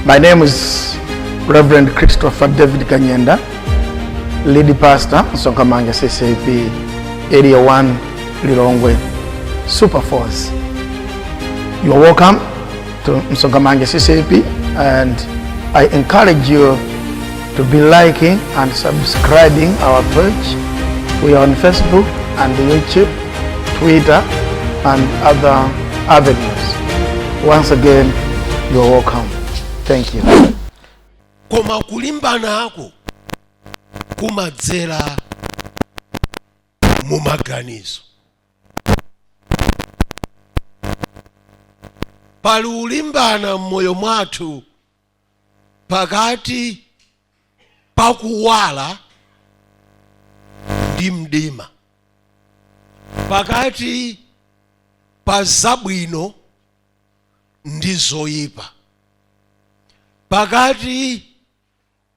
My name is Reverend Christopher David Kanyenda, lead pastor, Msonkhamanja Ccap, Area 1, Lilongwe, Super Force. You are welcome to Msonkhamanja Ccap, and I encourage you to be liking and subscribing our page. We are on Facebook and YouTube, Twitter, and other avenues. Once again, you are welcome. Thank you. Koma kulimbana ako kumadzera mu maganizo. Pali ulimbana mmoyo mwathu pakati pakuwala ndi mdima, pakati pa zabwino ndi zoyipa, pakati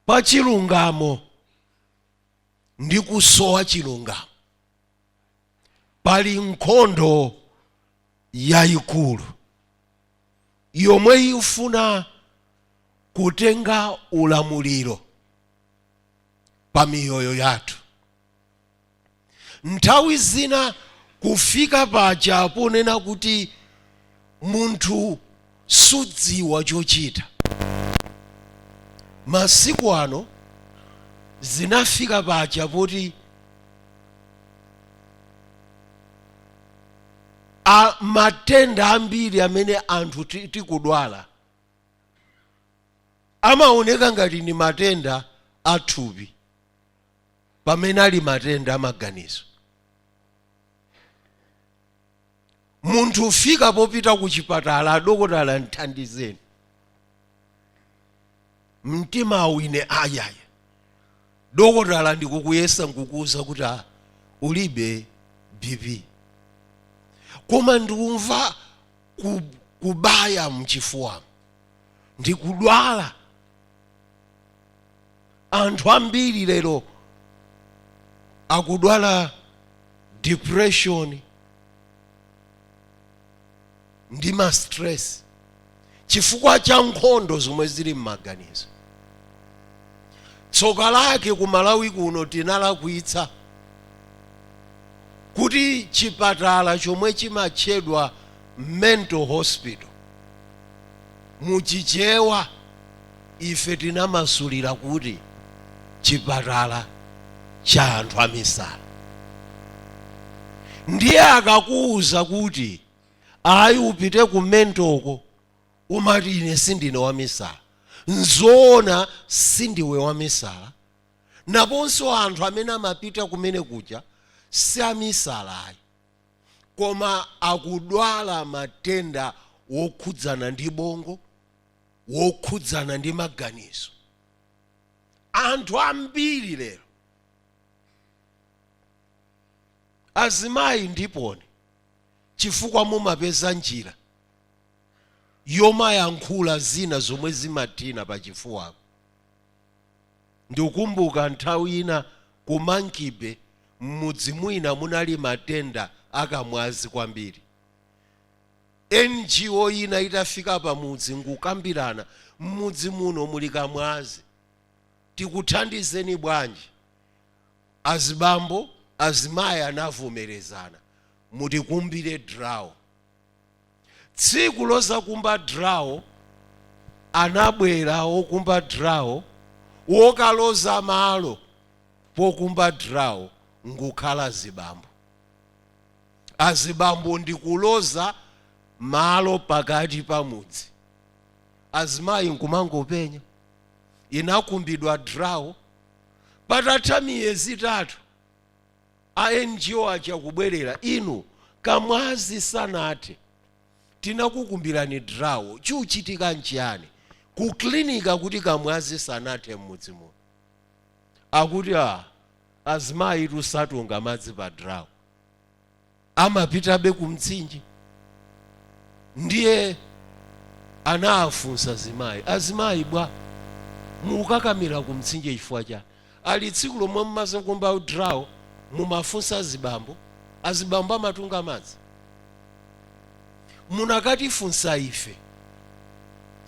pa chilungamo ndi kusowa chilungamo. Pali nkhondo yayikulu yomwe ifuna kutenga ulamuliro pa miyoyo yathu. Nthawi zina kufika paja ponena kuti munthu sudziwa chochita. Masiku ano zinafika paja poti matenda ambiri amene anthu tikudwala amaoneka ngati ni matenda athupi pamene ali matenda amaganizo. Munthu fika popita ku chipatala, adokotala nthandizeni, mtima awine ayaya, dokotala ndikukuyesa nkukuza kuti ulibe BP, koma ndikumva kubaya mchifuwa, ndikudwala. Anthu ambiri lero akudwala depression ndi ma stress chifukwa cha nkhondo zomwe zili m'maganizo. Tsoka lake ku Malawi kuno tinalakwitsa kuti chipatala chomwe chimatchedwa mental hospital muchichewa ife tinamasulira kuti chipatala cha anthu amisala. Ndiye akakuuza kuti ayi upite ku mentoko, umati ine sindine wamisala. Nzoona sindiwe wamisala, naponso anthu amene amapita kumene kuja si amisala ayi, koma akudwala matenda wokhudzana ndi bongo, wokhudzana ndi maganizo. Anthu ambiri lero, azimayi ndiponi, chifukwa mumapeza njira yomayankhula zina zomwe zimathina pa chifuwako. Ndikukumbuka nthawi ina ku Mankibe m'mudzi mwina munali matenda akamwazi kwambiri. NGO ina itafika pa mudzi nkukambirana, m'mudzi muno muli kamwazi, tikuthandizeni bwanji? Azibambo azimayi anavomerezana, mutikumbire draw. Tsiku lozakumba draw, anabwera okumba draw, wokaloza malo pokumba draw ngukhala azibambo. Azibambo ndikuloza malo pakati pa mudzi, azimayi nkumangopenya. Inakumbidwa draw, patatha miyezi 3 a NGO acha kubwerera, inu kamwazi sanathe, tinakukumbirani draw, chuchitika nchiyani? Ku klinika kuti kamwazi sanathe m'mudzi muno. Akuti azimayi tusatunga madzi pa draw, amapitabe ku mtsinje. Ndiye anafunsa azimayi bwa mukakamira ku mtsinje chifukwa chani? Ali tsiku lomwe mmaze kumba draw mumafunsa azibambo amatunga madzi. Munakatifunsa ife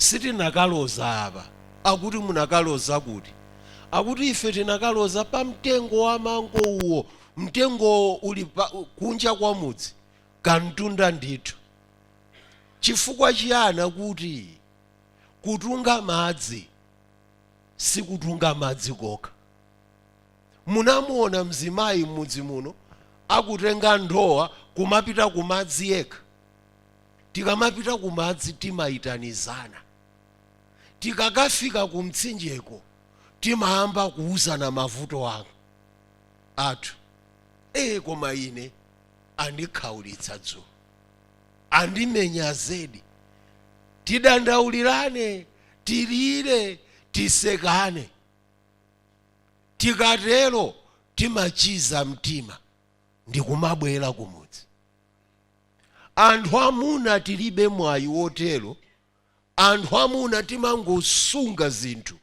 sitinakaloza apa. Akuti munakaloza kuti. Akuti ife tinakaloza pa mtengo wa mango uwo. Mtengo uli kunja kwa mudzi. Kantunda ndithu. Chifukwa chiyana kuti kutunga madzi sikutunga madzi koka. Munamuona mzimayi mudzi muno akutenga ndowa kumapita kumadzi yekha. Tikamapita kumadzi timaitanizana. Tikakafika kumtsinjeko timahamba kuuzana mavuto athu. Koma ine andikhaulitsa dzulo. Andimenya zedi. Tidandaulirane, tilire, tisekane. Tikatero timachiza mtima ndikumabwera kumudzi. Anthu amuna tilibe mwayi wotero. Anthu amuna timangosunga zinthu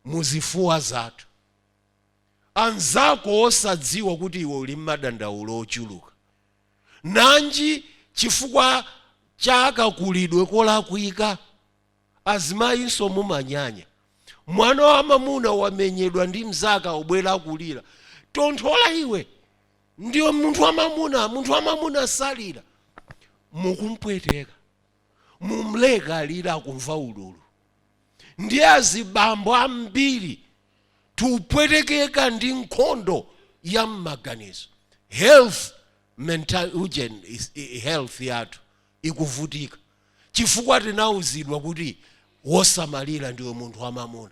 muzifuwa zathu. Anzako osadziwa kuti iwe uli m'madandaulo ochuluka. Nanji chifukwa chakakulidwe kolakwika. Azimayinso mumanyanya. Mwana wa mamuna wamenyedwa ndi mzaka obwera kulira. Tonthola iwe. Ndiyo munthu wa mamuna salira. Mukumpweteka. Mumleka alira kumva ululu. Ndiye azibambo ambiri tupwetekeka ndi nkhondo ya m'maganizo. Health yathu ikuvutika. Chifukwa tinauzidwa kuti wosamalira ndiwe munthu wa mamuna.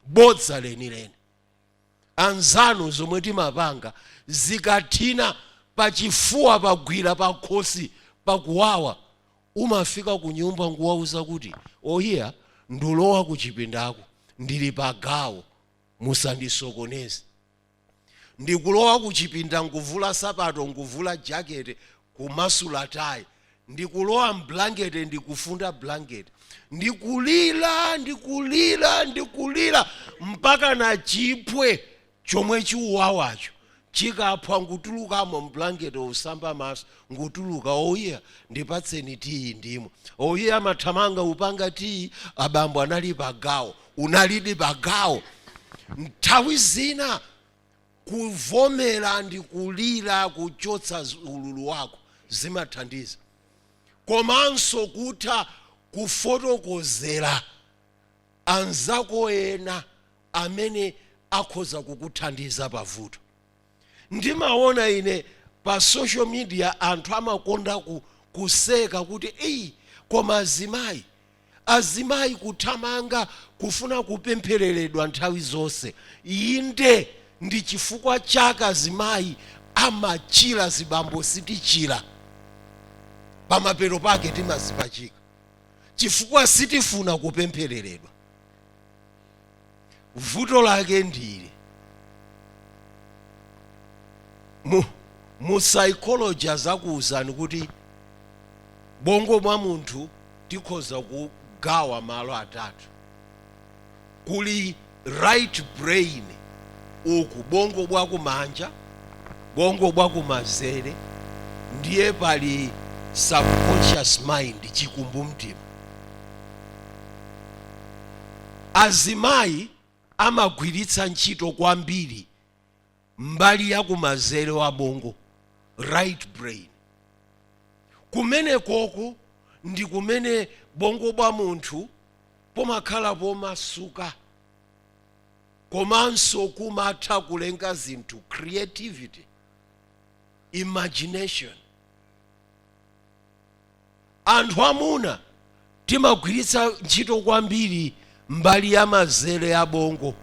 Bodza lenileni. Anzanu zomwe timapanga zikathina pachifuwa pagwira pakhosi pakuwawa. Umafika ku nyumba nguwauza kuti ohiya ndulowa kuchipindako ndili pagawo musandisokoneze. Ndikulowa kuchipinda nguvula sapato nguvula jakete kumasula tai. Ndikulowa mblankete ndikufunda blankete. Ndikulira mpaka na chipwe chomwe chiuwawacho chikaphwa ngutulukamo mblankete usamba maso ngutuluka. Ohiya ndipatseni tiyi ndimo. Ohiya mathamanga upanga tiyi. Abambo anali pagawo. Unalidi pagawo. Nthawi zina kuvomera ndikulira kuchotsa ululu wako zimathandiza. Komanso kutha kufotokozera anzako ena amene akhoza kukuthandiza pavuto. Ndimaona ine pa social media anthu amakonda kuseka kuti koma azimayi kuthamanga kufuna kupemphereredwa nthawi zonse. Inde ndi chifukwa chaka azimayi amachira zibambo sitichira. Pamapeto pake timazipachika. Chifukwa sitifuna kupemphereredwa. Vuto lake ndile. Mu psychology zakuuzani kuti bongo mwa munthu tikhoza kugawa malo atatu. Kuli right brain uku bongo bwa kumanja, bongo bwa kumanzere, ndiye pali subconscious mind chikumbumtima. Azimayi amagwiritsa ntchito kwambiri mbali ya kumanzere wa bongo, right brain. Kumene koko ndi kumene bongo bwa munthu pomakhala pomasuka. Komanso kumatha kulenga zinthu, creativity, imagination. Anthu amuna timagwiritsa ntchito kwambiri mbali ya manzere ya bongo.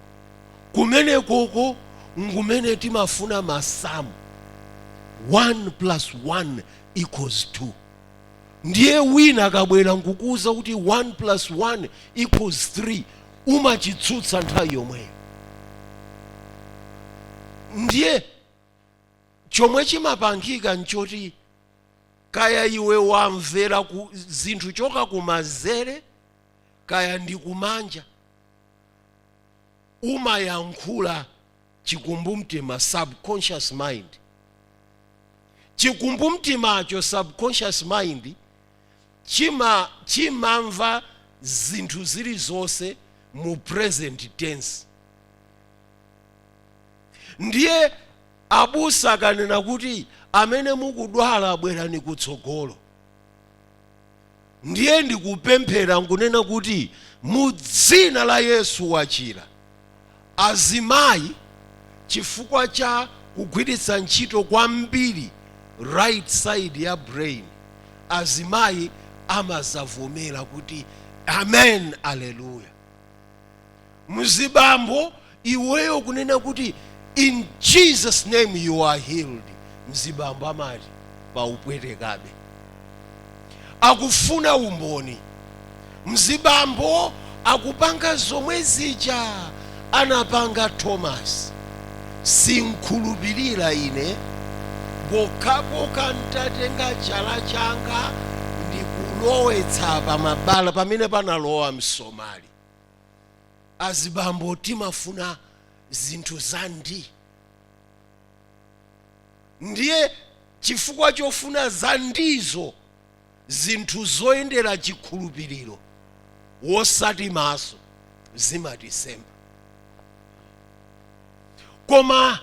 Kumene koko ngumene timafuna masamu. 1 + 1 = 2. Ndiye wina akabwera nkukuza kuti 1 + 1 = 3 umachitsutsa nthawi yomweyo. Ndiye chomwe chimapangika nchoti kaya iwe wamvera zinthu choka kumanzere kaya ndi kumanja, umayankhula chikumbumtima, subconscious mind. Chikumbumtimacho, subconscious mind, chimamva zinthu zili zonse mu present tense. Ndiye abusa akanena kuti amene mukudwala abwerani kutsogolo, ndiye ndikupemphera nkunena kuti mu dzina la Yesu wachira. Azimayi chifukwa cha kugwiritsa ntchito kwambiri right side ya brain, azimayi amazavomera kuti amen, haleluya. Mzibambo iweyo kunena kuti in Jesus name you are healed, mzibambo amati paupwetekabe, akufuna umboni. Mzibambo akupanga zomwe zija anapanga Thomas, sinkhulupirira ine, bokaboka ntatenga chala changa ndikulowetsa pamabala pamene panalowa Msomali. Azibambo timafuna zinthu zandi, ndiye chifukwa chofuna zandizo, zinthu zoyendera chikhulupiriro wosati maso zimatisemba. Koma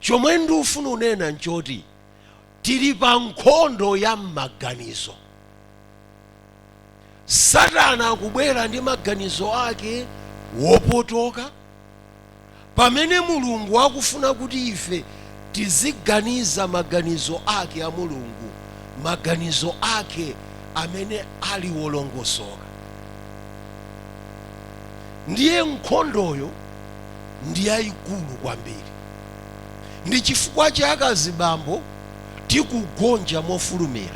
chomwe ndifuna unena nchoti tili pa nkhondo ya maganizo. Satana akubwera ndi maganizo ake wopotoka, pamene Mulungu akufuna kuti ife tiziganiza maganizo ake a Mulungu, maganizo ake amene ali wolongosoka. Ndiye nkhondoyo ndi yayikulu kwambiri. Ndi chifukwa chake azibambo tikugonja mofulumira,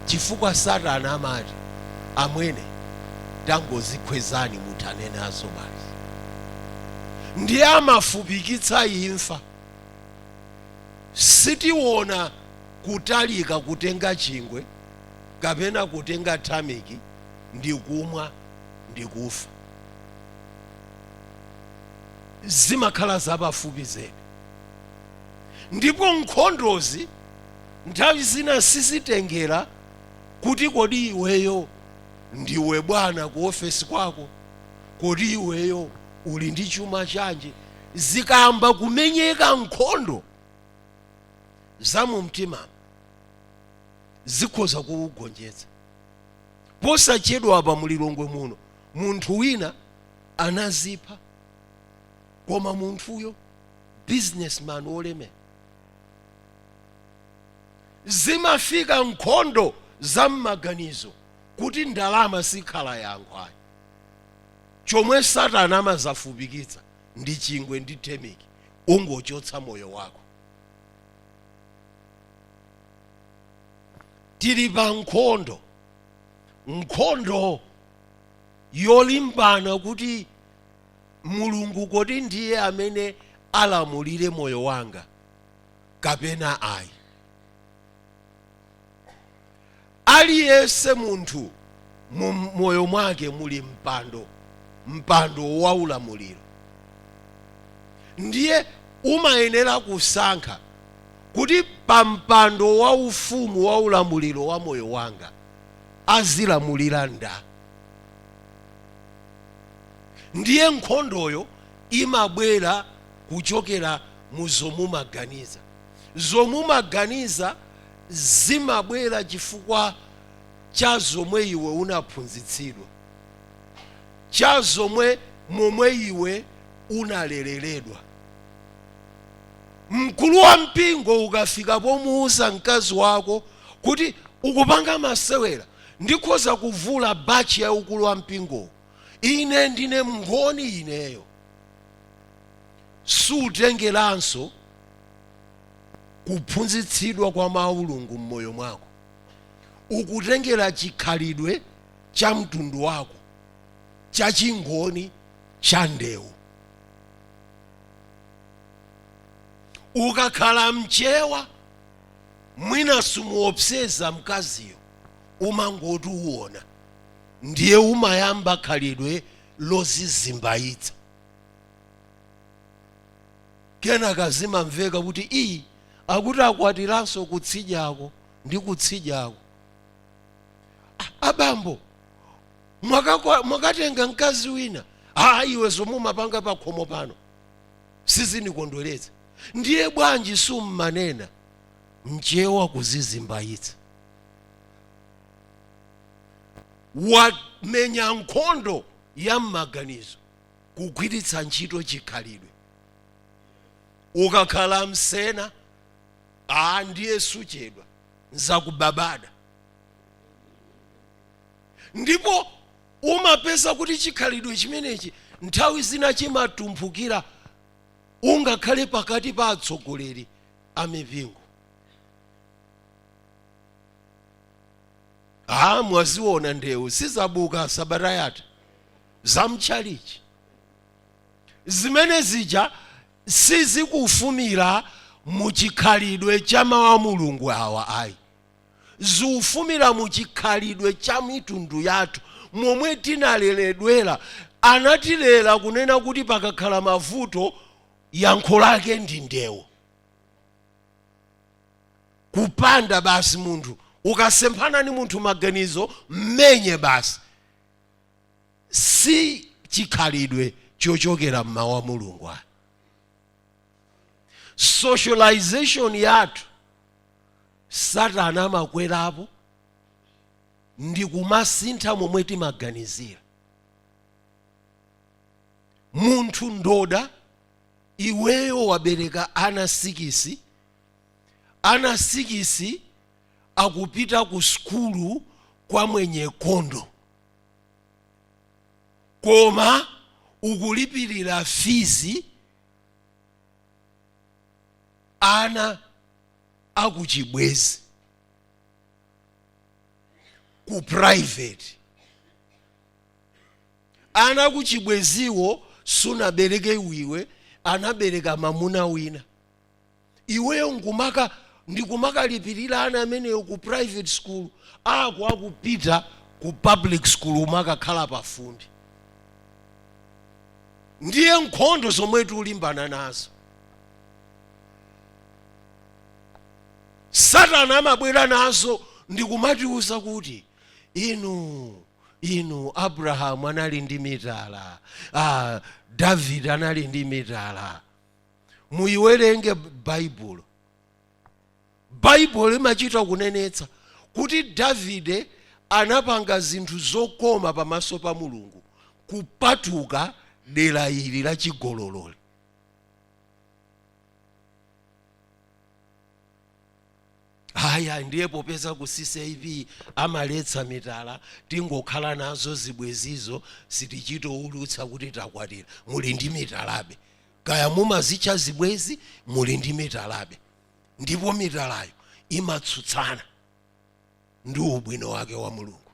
chifukwa Satana amati amwene tangozikwezani muthane nazo basi. Ndiye amafupikitsa imfa. Sitiona kutalika kutenga chingwe kapena kutenga tamiki ndikumwa ndikufa, zimakhala zapafupi zedi. Ndipo nkhondozi nthawi zina sizitengera kuti kodi iweyo ndiwe bwana ku ofesi kwako, kodi iweyo uli ndi chuma chanje. Zikamba kumenyeka nkhondo za mu mtima zikhoza kuugonjetsa. Posachedwa apa mulilongwe muno munthu wina anazipha, koma munthuyo businessman wolemera. Zimafika nkhondo za m'maganizo kuti ndalama sikhala yankho. Chomwe Satana amazafupikitsa ndi chingwe ndi temiki, ungochotsa moyo wako. Tili pa nkhondo, nkhondo yolimbana kuti Mulungu kodi ndiye amene alamulire moyo wanga kapena ayi. Aliyense munthu mu moyo mwake muli mpando wa ulamuliro. Ndiye umayenera kusankha kuti pa mpando wa ufumu wa ulamuliro wa moyo wanga azilamulira nda. Ndiye nkhondoyo imabwera kuchokera mu zomumaganiza. Zomumaganiza zimabwera chifukwa cha zomwe iwe unaphunzitsidwa, cha zomwe momwe iwe unalereredwa. Mkulu wa mpingo ukafika pomuuza mkazi wako kuti ukupanga masewera, ndikhoza kuvula bachi ya ukulu wa mpingo, ine ndine mngoni ineyo, sutengeranso kuphunzitsidwa kwa maulungu mmoyo mwako. Ukutengera chikhalidwe cha mtundu wako, cha chingoni cha ndewu. Ukakhala mchewa, mwina sumuopseza mkaziyo, umangoti uona, ndiye umayamba khalidwe lozizimbayitsa. Kena kazima mveka kuti iyi akuti akwatiranso kutsidyako ndi kutsidyako. Abambo, mwakatenga mkazi wina, iwe zomumapanga pa khomo pano sizinikondweretsa. Ndiye bwanji summanena mchewa kuzizimbayitsa. Wamenya nkhondo ya m'maganizo kugwiritsa ntchito chikhalidwe. Ukakhala msena, ndiye suchedwa nzakubabada. Ndipo umapeza kuti chikhalidwe chimenechi nthawi zina chimatumphukira ungakhale pakati pa atsogoleri amipingo. Mwaziona ndewu sizabuka sabata yatha zamtchalichi. Zimene zija sizikufumira muchikhalidwe cha mawu a Mulungu awa ayi. Zikufumira muchikhalidwe cha mitundu yathu momwe tinaleredwera. Anatilera kunena kuti pakakhala mavuto yankho lake ndi ndewu. Kupanda basi munthu ukasemphana ni munthu maganizo mmenye basi. Si chikhalidwe chochokera m'mawu a Mulungu. Socialization yathu Satana amakwerapo ndi kumasintha momwe timaganizira. Munthu ndoda, iweyo wabereka ana 6, ana 6 akupita ku skulu kwa mwenye kondo, koma ukulipirira fees ana akuchibwezi ku private. Ana kuchibweziwo sunabereke iwe, anabereka mamuna wina. Iweyo ndikumakalipirira ana ameneyo ku private school, akupita ku public school umakakhala pafundi. Ndiye nkhondo zomwe tulimbana nazo. Satana amabwera nazo ndikumatiuza kuti inu Abraham anali ndi mitala, David anali ndi mitala. Muiwerenge Bible. Bible imachita kunenetsa kuti David anapanga zinthu zokoma pamaso pa Mulungu kupatuka dera ili la chigololo. Ndiye popeza ku CCAP amaletsa mitala, tingokhala nazo zibwezizo sitichitoulutsa kuti takwatira. Muli ndi mitalabe. Kaya mumazicha zibwezi, muli ndi mitalabe. Ndipo mitalayo imatsutsana ndi ubwino wake wa Mulungu.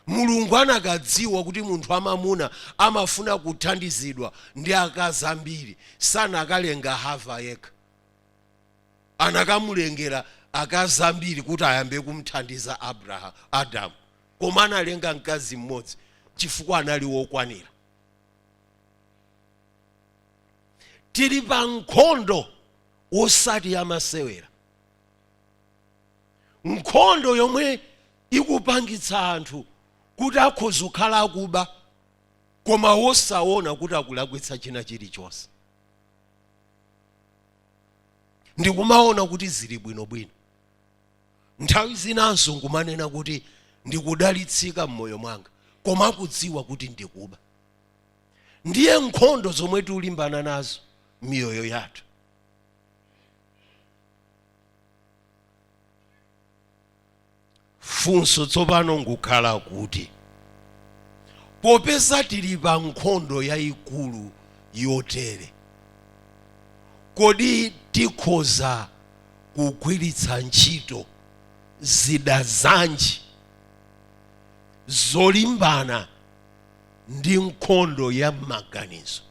Mulungu anakadziwa kuti munthu amamuna amafuna kuthandizidwa ndi akazi ambiri, sanakalenga Hava yekha. Anakamulengera akazi ambiri kuti ayambe kumthandiza Adamu, koma analenga mkazi mmodzi chifukwa anali wokwanira. Tili pa nkhondo osati yamasewera. Nkhondo yomwe ikupangitsa anthu kuti akhoza kukhala akuba koma wosaona kuti akulakwitsa china chilichonse. Ndikumaona kuti zili bwinobwino. Nthawi zinanso ngumanena kuti ndikudalitsika mmoyo mwanga, koma akudziwa kuti ndikuba. Ndiye nkhondo zomwe tulimbana nazo miyoyo yathu. Funso tsopano ngukhala kuti popeza tili pa nkhondo yayikulu yotere, kodi tikhoza kugwiritsa ntchito zida zanji zolimbana ndi nkhondo ya maganizo?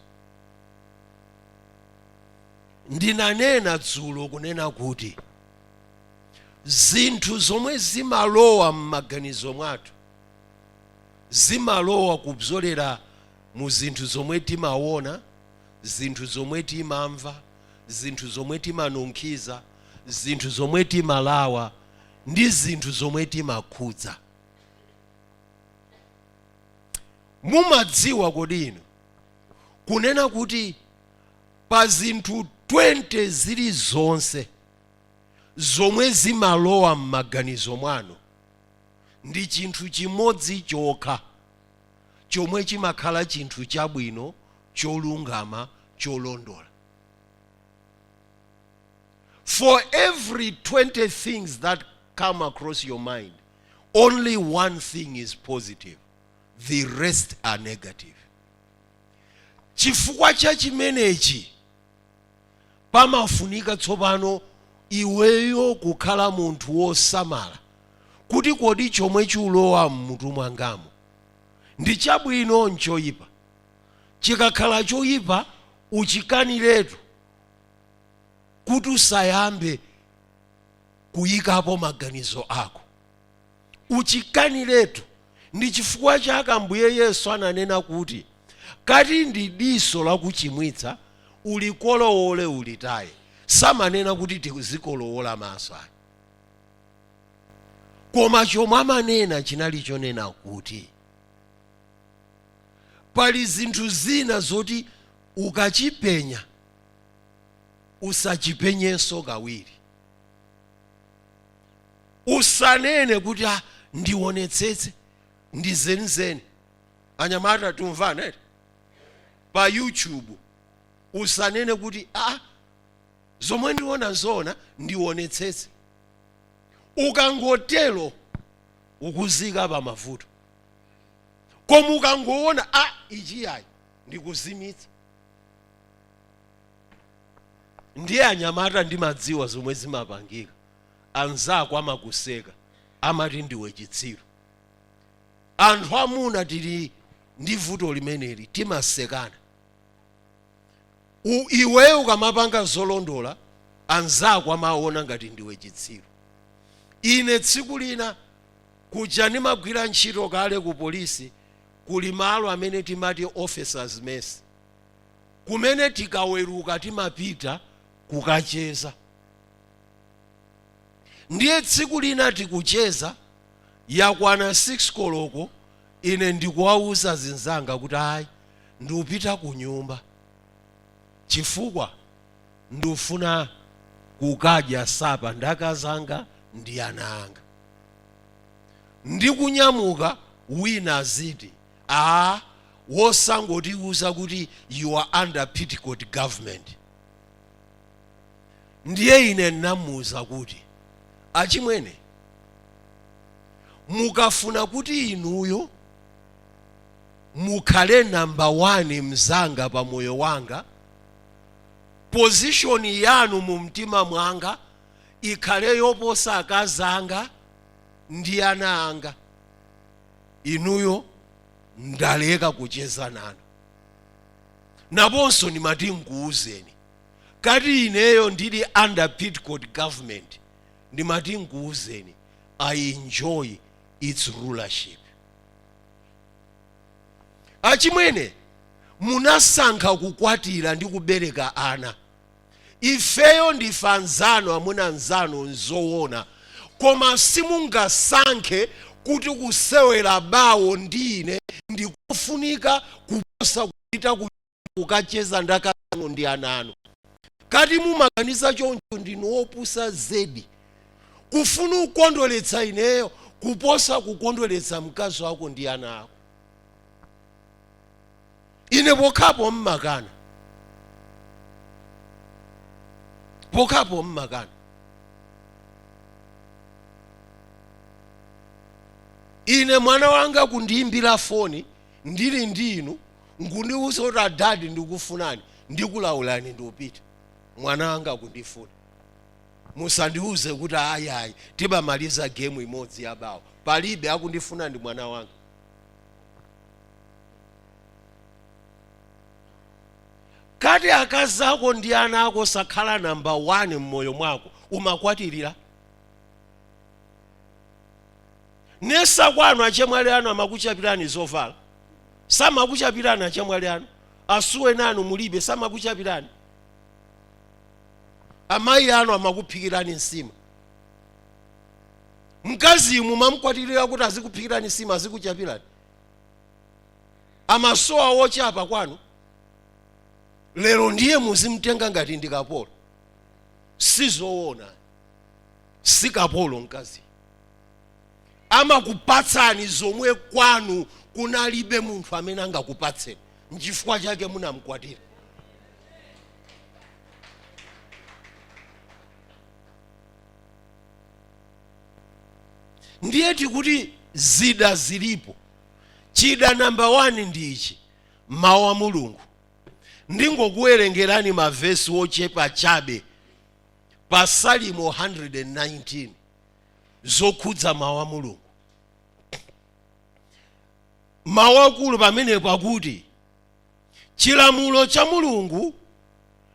Ndinanena dzulo kunena kuti zinthu zomwe zimalowa m'maganizo mwathu zimalowa kubzolera mu zinthu zomwe timaona, zinthu zomwe timamva, zinthu zomwe timanunkhiza, zinthu zomwe timalawa ndi zinthu zomwe timakhudza. mumadziwa kodino kunena kuti pa zinthu 20 zili zonse zomwe zimalowa m'maganizo mwanu ndi chinthu chimodzi chokha chomwe chimakhala chinthu chabwino cholungama cholondola. For every 20 things that come across your mind, only one thing is positive. The rest are negative. Chifukwa cha chimenechi pamafunika tsopano iweyo kukhala munthu wosamala kuti kodi chomwe chulowa mmutu mwangamo ndi chabwino nchoyipa. Chikakhala choyipa uchikaniretu kuti usayambe kuyikapo maganizo ako. Uchikaniretu. Ndi chifukwa chake Ambuye Yesu ananena kuti kati ndi diso lakuchimwitsa ulikolowole ulitaye. Samanena kuti tizikolowola maso ayi. Koma chomwe amanena chinali chonena kuti pali zinthu zina zoti ukachipenya usachipenyenso kawiri. Usanene kuti ndionetsetse ndizenizeni. Anyamata tumvana pa YouTube usanene kuti zomwe ndiona zona ndionetsetse. Ukangotelo ukuzika pa mavuto. Koma ukangoona ichi yayi ndikuzimitsa. Ndiye anyamata ndimadziwa zomwe zimapangika. Anzako amakuseka amati ndiwe chitsiru. Anthu amuna tili ndi vuto limeneli timasekana. Iweyo ukamapanga zolondola anzako amaona ngati ndiwe chitsiru. Ine tsiku lina kuja ndimagwira ntchito kale ku polisi kuli malo amene timati officers mess, kumene tikaweruka timapita kukacheza. Ndiye tsiku lina tikucheza yakwana 6 koloko ine ndikuwauza zinzanga kuti ndupita ku nyumba chifukwa ndufuna kukadya sapa ndakazanga ndi ana anga. Ndikunyamuka wina aziti wosangotiuza kuti you are under petticoat government. Ndiye ine namuza kuti achimwene mukafuna kuti inuyo mukhale number 1 mzanga pa moyo wanga, position yanu mu mtima mwanga ikhale yoposa akazanga ndi ana anga, inuyo ndaleka kucheza nanu. Naponso ndimati nkuuzeni kati ineyo ndili under petticoat government ndimati nkuuzeni I enjoy its rulership. Achimwene munasankha kukwatira ndi kubereka ana. Ifeyo ndife anzanu amuna anzanu nzoona, koma simungasankhe kuti kusewera bawo ndine ndikufunika kuposa kupita kukacheza ndakazanu ndi ananu. Kati mumaganiza choncho ndinu opusa zedi. Kufuna ukondweletsa ineyo kuposa kukondweletsa mkazi wako ndi ana ako. Ine pokapo mmakana. Pokapo mmakana. Ine mwana wanga kundiimbira foni ndili ndinu ngundiuza kuti dadi ndikufunani ndikulaulani ndiupita. Mwana wanga kundifuna. Musandiuze kuti ayayi timamaliza game imodzi yabawo. Palibe akundifuna ndi mwana wanga. Kati akazako ndi ana ako sakhala number 1 mmoyo mwako umakwatirira. Nesa kwanu achemwali anu amakuchapirani zovala. Samakuchapirani achemwali anu. Asuwe nanu mulibe samakuchapirani. Amayi anu amakuphikirani nsima. Mkazi mumamukwatirira kuti azikuphikirani nsima azikuchapirani. amasowa wochapa kwanu lero ndiye muzimtenga ngati ndikapolo. Sizoona, sikapolo mkazi. Amakupatsani zomwe kwanu kunalibe munthu amene angakupatseni, n'chifukwa chake munamkwatira. Ndiye tikuti zida zilipo. Chida namba 1 ndi ichi, mawu a Mulungu. Ndingokuwerengerani mavesi wochepa chabe pa Salimo 119 zokhudza mawu a Mulungu. Mawu akulu pamene pakuti chilamulo cha Mulungu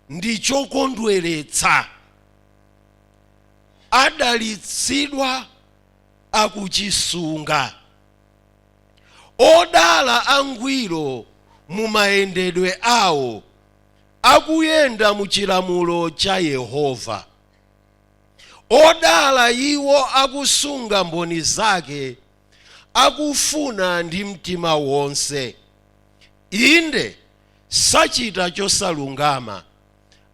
ndi chokondweretsa, adalitsidwa akuchisunga. Odala angwiro mu mayendedwe awo, akuyenda mu chilamulo cha Yehova. Odala iwo akusunga mboni zake, akufuna ndi mtima wonse. Inde sachita chosalungama,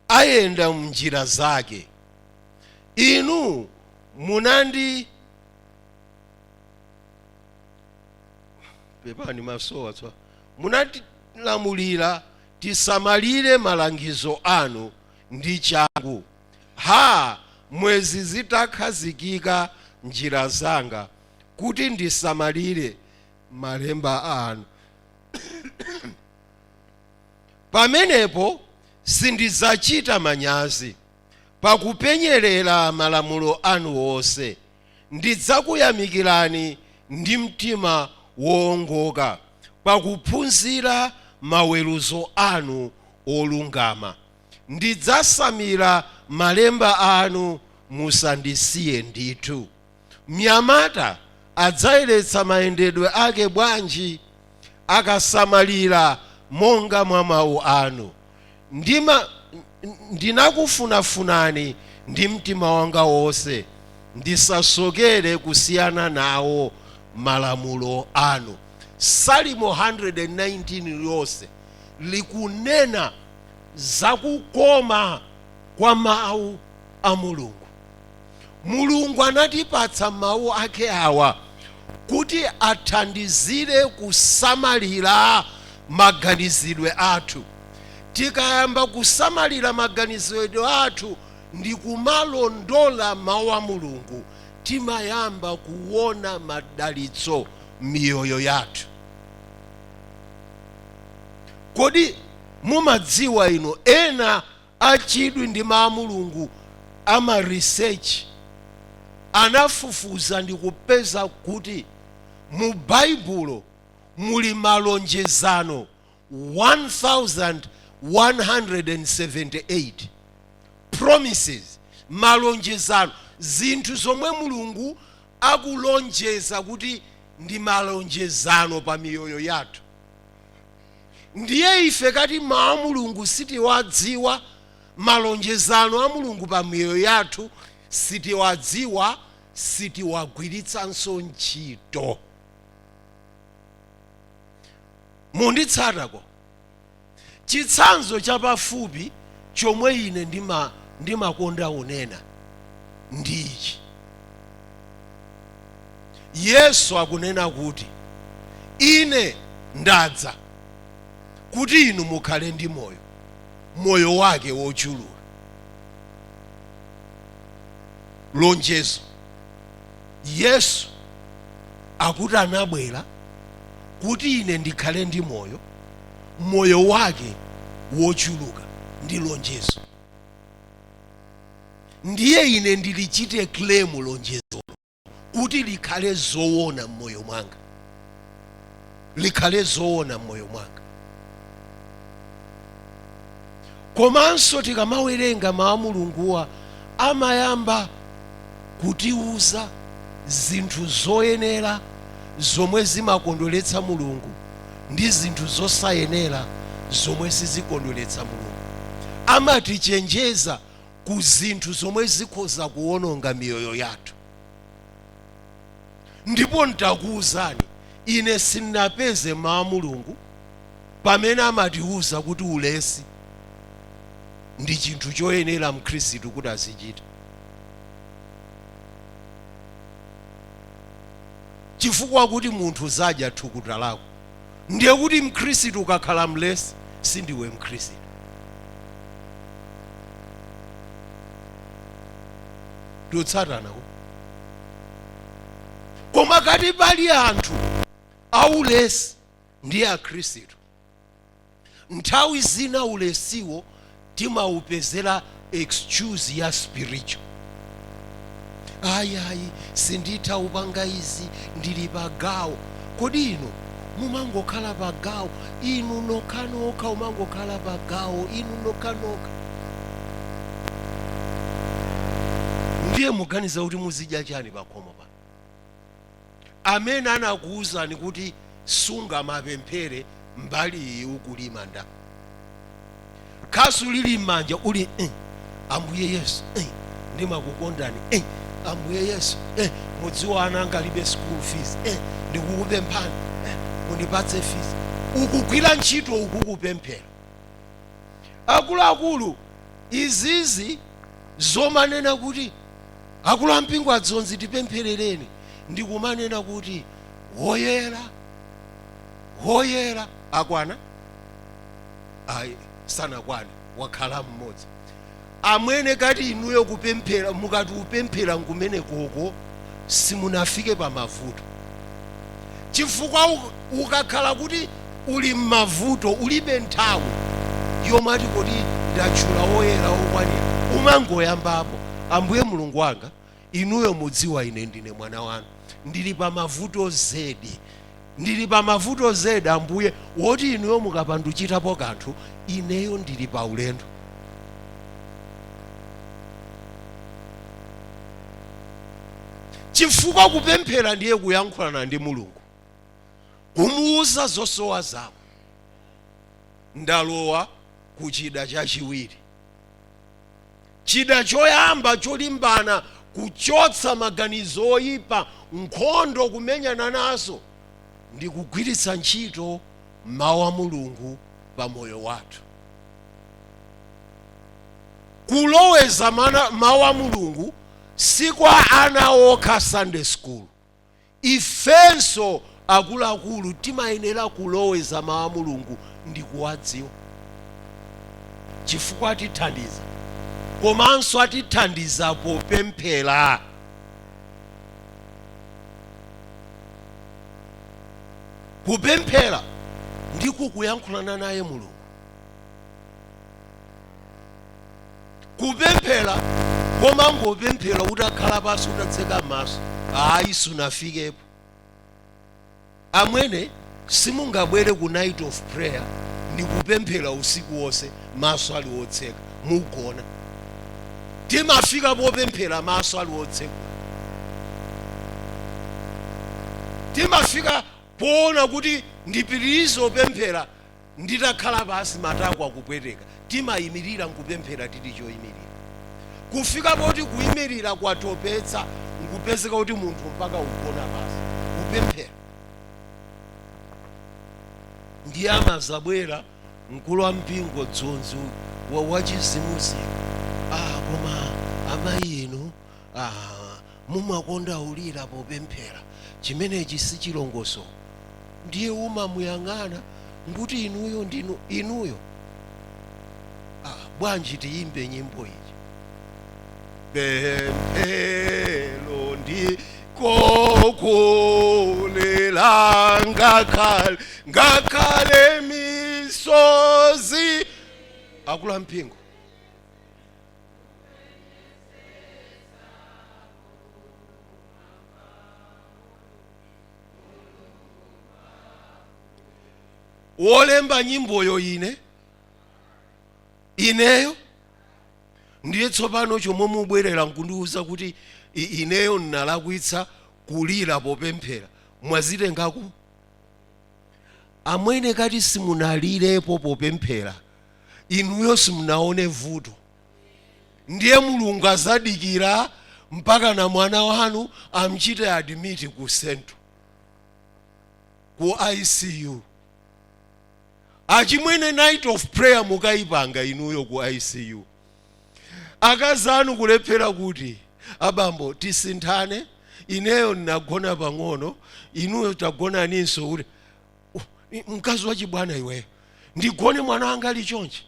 ayenda mu njira zake. Inu munandi pepani masowa twa munatilamulira tisamalire malangizo anu ndi changu. Ha, mwezi zitakhazikika njira zanga, kuti ndisamalire malemba anu. Pamenepo sindidzachita manyazi, pakupenyerera malamulo anu onse. Ndidzakuyamikirani ndi mtima wowongoka, pakuphunzira maweruzo anu olungama. Ndidzasamira malemba anu, musandisiye ndithu. Mnyamata adzayeretsa mayendedwe ake bwanji, akasamalira monga mwa mawu anu. Ndinakufunafunani ndi mtima wanga wonse, ndisasokere kusiyana nawo malamulo anu. Salimo 119 yonse likunena zakukoma kwa mawu a Mulungu. Mulungu anatipatsa mawu ake awa kuti athandizire kusamalira maganizidwe athu. Tikayamba kusamalira maganizidwe athu ndi kumalondola mawu a Mulungu, timayamba kuona madalitso miyoyo yathu. Kodi mumadziwa ino ena achidwi ndi mawu a Mulungu ama research anafufuza ndi kupeza kuti mu Baibulo muli malonjezano 1178 promises, malonjezano, zinthu zomwe Mulungu akulonjeza kuti ndi malonjezano pa miyoyo yathu. Ndiye ife kati mawu a Mulungu sitiwadziwa, malonjezano a Mulungu pa miyoyo yathu sitiwadziwa, sitiwagwiritsanso ntchito. Munditsatako chitsanzo chapafupi chomwe ine ndimakonda unena ndi ichi. Yesu akunena kuti ine ndadza kuti inu mukhale ndi moyo, moyo wake wochuluka. Lonjezo. Yesu akuti anabwera kuti ine ndikhale ndi moyo, moyo wake wochuluka, ndi lonjezo. Ndiye ine ndilichite claim lonjezo kuti likhale zoona mmoyo mwanga, likhale zoona mmoyo mwanga. Komanso tikamawerenga mawu a Mulunguwa amayamba kutiuza zinthu zoyenera zomwe zimakondweretsa Mulungu ndi zinthu zosayenera zomwe sizikondweretsa Mulungu. Amatichenjeza ku zinthu zomwe zikhoza kuwononga miyoyo yathu. Ndipo ntakuwuzani ine sinapeze mawu a Mulungu pamene amatiuza kuti ulesi ndi chinthu choyenera mkhristu kuti azichita. Chifukwa kuti munthu zadya thukuta lako, ndiye kuti mkhristu ukakhala mlesi sindiwe mkhristu. Tutsatana ko. Koma kati pali anthu aulesi ndi akhristu, nthawi zina ulesiwo timaupezera excuse ya spiritual. Ayi sinditha upanga izi, ndili pagawo. Kodi inu mumangokhala pagawo? Inu nokha umangokhala pagawo, inu nokha. Ndiye muganiza kuti muzidya chani pakhomo pa? Amene anakuwuzani kuti sunga mapemphere mbali iyi ukulima nda. Khasu lili m'manja uli Ambuye Yesu ndimakukondani, Ambuye Yesu mudziwa ana anga alibe school fees, ndikukupemphani mundipatse fees. Ukugwira ntchito ukukupemphera. Akuluakulu izizi zomanena kuti akulu ampingo a Dzonzi tipempherereni, ndikumanena kuti woyera akwana? Ayi sanakwana, wakhala mmodzi. Amwene kati inuyo kupemphera, mukati upemphera nkumene koko simunafike pa mavuto. Chifukwa ukakhala kuti uli mmavuto ulibe nthawi yomati kuti ndachula woyera okwanira, umangoyambapo. Ambuye Mulungu wanga, inuyo mudziwa ine ndine mwana wanu, ndili pa mavuto zedi, ndili pa mavuto zedi Ambuye, woti inuyo mukapanduchitapo kanthu ineyo ndili pa ulendo. Chifukwa kupemphera ndiye kuyankhulana ndi Mulungu, kumuuza zosowa zako. Ndalowa ku chida chachiwiri. Chida choyamba cholimbana kuchotsa maganizo oyipa, nkhondo kumenyana nazo, ndi kugwiritsa ntchito mawu a Mulungu pa moyo wathu. Kuloweza mawu a Mulungu si kwa ana okha Sunday school. Ifenso akuluakulu timayenera kuloweza mawu a Mulungu ndi kuwadziwa. Chifukwa atithandiza, komanso atithandiza popemphera. Kupemphera ndiko kuyankhulana naye Mulungu. Kupemphera koma ngopemphera utakhala pasi utatseka maso, ayi sunafikepo. Amwene simungabwere ku night of prayer ndi kupemphera usiku wonse maso ali otseka mugona. Timafika popemphera maso ali otseka. Timafika poona kuti ndipitirize opemphera nditakhala pasi matako akupweteka. Timayimirira nkupemphera tili choyimirira. Kufika poti kuyimirira kwatopetsa nkupezeka kuti munthu mpaka ugona pasi kupemphera. Ndiye amazabwera mkulu wa mpingo Dzonzi wachizimuzi, koma amayi inu mumakonda ulira popemphera, chimenechi si chilongoso. Ndiye umamuyang'ana nguti inuyo ndinu inuyo. Bwanji tiyimbe nyimbo iyi. Pemphero ndi kokulela ngakhale misozi. Akulu ampingo, wolemba nyimboyo ineyo ndiye tsopano chomwe mubwerera nkundiuza kuti ineyo nnalakwitsa kulira popemphera. Mwazitengako? Amwene kati simunalirepo popemphera, inuyo simunaone vuto. Ndiye Mulungu azadikira mpaka na mwana wanu amchite admit ku sento, ku ICU. achimwene night of prayer mukaipanga inuyo ku ICU. Akazanu kulephera kuti abambo tisinthane, ineyo ndinagona pang'ono, inuyo tagona ninso kuti mkazi wa chibwana iweyo ndigone mwana wanga ali chonchi.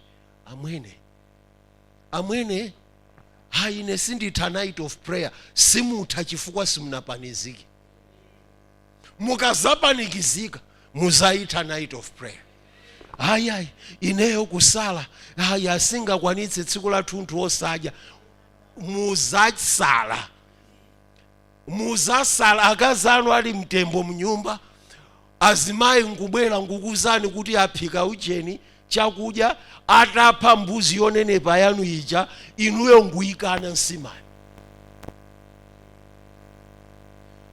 Amwene haine sinditha night of prayer, simutha chifukwa simunapaniziki. Mukazapanikizika muzaitha night of prayer. Hayi ineyo kusala hayi asingakwanitse tsiku la thunthu osadya, muzasala akazanu ali mtembo mnyumba, azimayi nkubwera nkukuzani kuti aphika ujeni chakudya, atapha mbuzi yonenepa yanu ija, inuyo nkuyikana nsimani.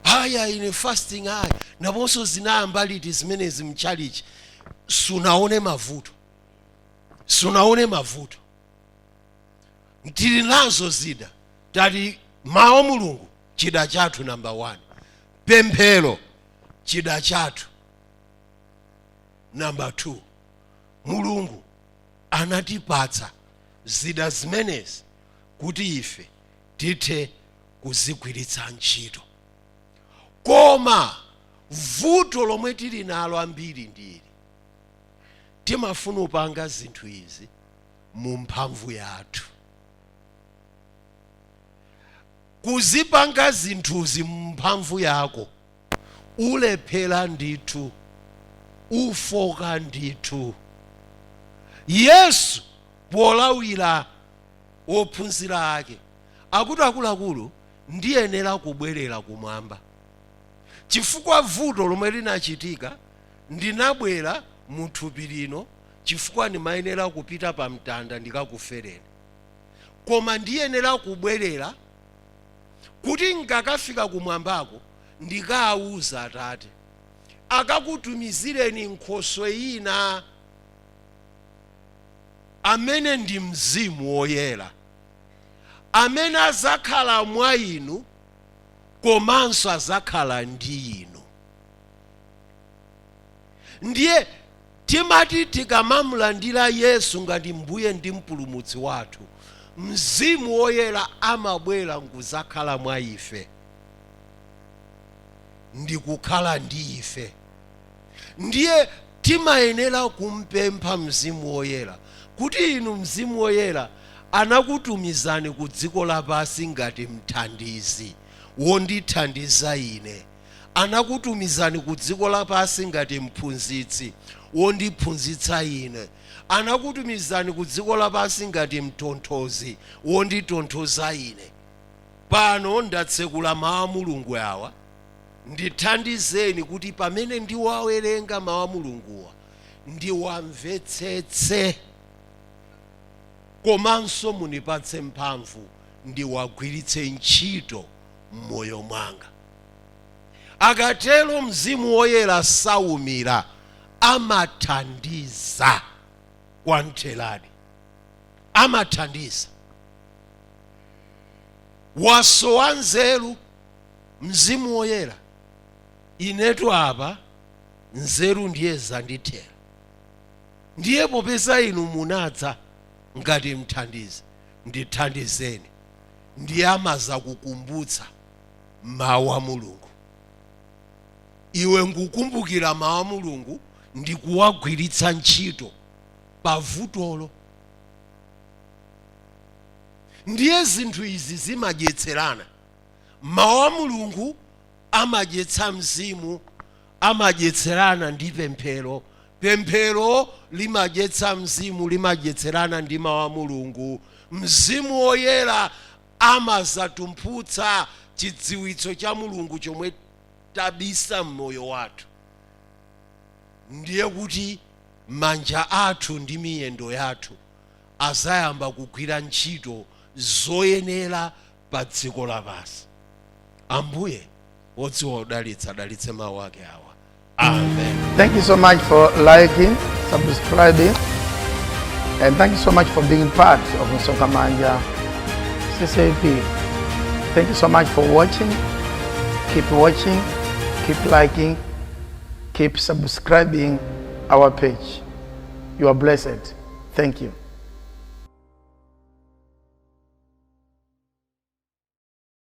Haya ine fasting haya naponso zinayamba liti zimenezi mchalichi. Sunaone mavuto. Ntili nazo zida tati mawu Mulungu chida chathu number 1, pemphero chida chathu number 2. Mulungu anatipatsa zida zimenezi kuti ife tithe kuzigwiritsa ntchito. Koma vuto lomwe tili nalo ambiri ndili timafuna upanga zinthu izi mu mphamvu yathu. Kuzipanga zinthuzi mu mphamvu yako ulephera ndithu, ufoka ndithu. Yesu polawira ophunzira ake akuti akuluakulu ndiyenera kubwerera kumwamba, chifukwa vuto lomwe linachitika ndinabwera mu thupi lino chifukwa ndimayenera kupita pa mtanda ndikakufereni. Koma ndiyenera kubwerera kuti ngakafika kumwambako ndikawuza Atate akakutumizireni Nkhoswe ina amene ndi Mzimu Woyera, amene azakhala mwa inu komanso azakhala ndi inu. Ndiye timati tikamamulandira Yesu ngati Mbuye ndi Mpulumutsi wathu, Mzimu Woyera amabwera nkuzakhala mwa ife, ndikukhala ndi ife. Ndiye timayenera kumpempha Mzimu Woyera kuti inu Mzimu Woyera anakutumizani ku dziko lapansi ngati mthandizi wondithandiza ine, anakutumizani ku dziko lapansi ngati mphunzitsi wondiphunzitsa ine, anakutumizani ku dziko lapansi ngati mtonthozi wonditonthoza ine. Pano ndatsekula mawu a Mulungu awa, ndithandizeni kuti pamene ndiwawerenga mawu a Mulunguwa ndiwamvetsetse, komanso munipatse mphamvu ndiwagwiritse ntchito m'moyo mwanga. Akatero Mzimu Woyera saumira, amathandiza kwamtheradi, amathandiza. Wasowa nzeru Mzimu Woyera, inetu apa nzeru ndiye zandithera. Ndiye popeza inu munadza ngati mthandizi, ndithandizeni. Ndiye amaza kukumbutsa mawu a Mulungu. Iwe ngukumbukira mawu a Mulungu ndikuwagwiritsa ntchito pavutolo. Ndiye zinthu izi zimadyetserana. Mawu a Mulungu amadyetsa mzimu, amadyetserana ndi pemphero. Pemphero limadyetsa mzimu, limadyetserana ndi mawu a Mulungu. Mzimu Woyera amazatumphutsa chidziwitso cha Mulungu chomwe tabisa mmoyo wathu. Ndiye kuti manja athu ndi miyendo yathu azayamba kugwira ntchito zoyenera pa dziko lapansi. Ambuye wodziwa udalitsa adalitse mawu ake awa. Amen. Thank you so much for liking, subscribing, and thank you so much for being part of Msonkhamanja Ccap. Thank you so much for watching. Keep watching, keep liking, keep subscribing our page. You are blessed. Thank you.